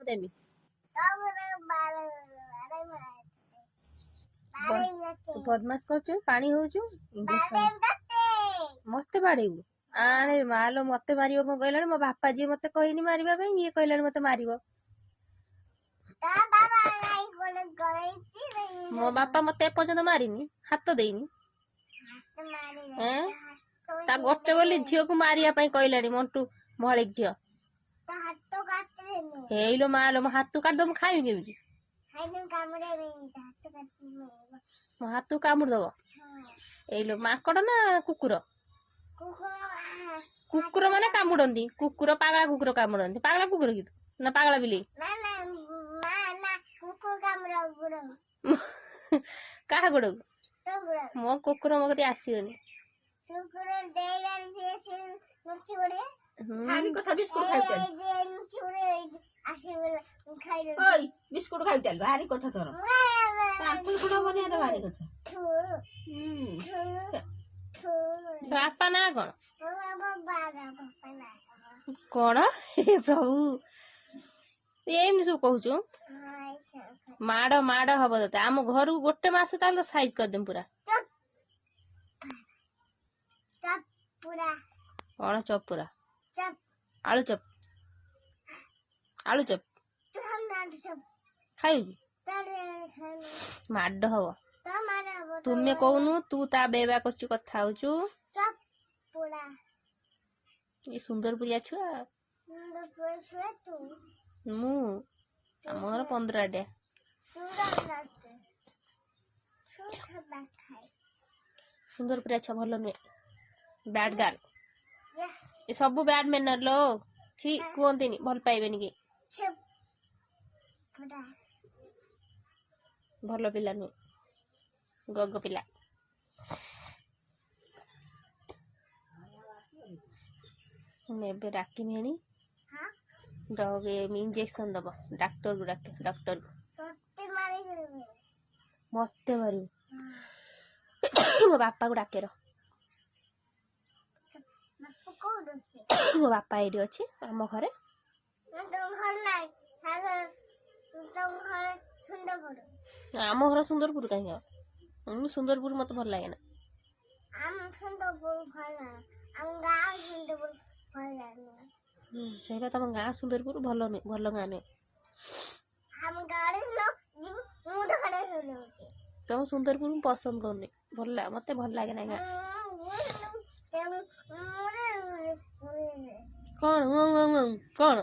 देमी बदमाश कर पानी हो मत बाड़ेबू आने मालो मत मार कौन कहला मो बापा जी मत कहनी मारिबा ये कहला मत मार मो बापा मत एपर्यंत मारिनी हाथ देनी ता गोटे बोली झील को मारिया कहला मंटू मलिक झील हेलो मालो मो हाथ काट दो खाई केमी मो हाथ कामुड़ दब एलो माकड़ ना कुकुर कुकुर माने कामुड़ती कुकुर पागला कुकुर कामुड़ती पागला कुकुर कि ना पागला बिले क्या गोड़ मो कुकुर मो कति आसनी बिस्कुट खाई चल भारी कथा तोर बापा ना कौन कौन प्रभु एम सब कहूँ माड़ माड़ हम ते आम घर को गोटे मस तो साइज करदेम पूरा कौन चप पूरा आलू चप खाई माड हम तुम्हें कहूनु तू ता बेबा कर कथा ये सुंदरपुरिया छुआ मु आम घर 15 टे सुंदरपुरिया छुआ भल नुहे बैड गार्ल ये सब बैड मैनर लो ठी कहते भल पाइबे कि भल पिला नुहे गग पिला मैं डाकिनी डग इंजेक्शन दब डाक्टर को डाके डॉक्टर को मत मारू मो बापा को डाके मो बापा ये अच्छे आम घरे आम घर सुंदरपुर कहीं सुंदरपुर मत भल लगे ना से तुम गाँ सुंदरपुर भल भल गाँ नुहे तुम सुंदरपुर पसंद करनी भल मत भल लगे ना गाँ कौन कौन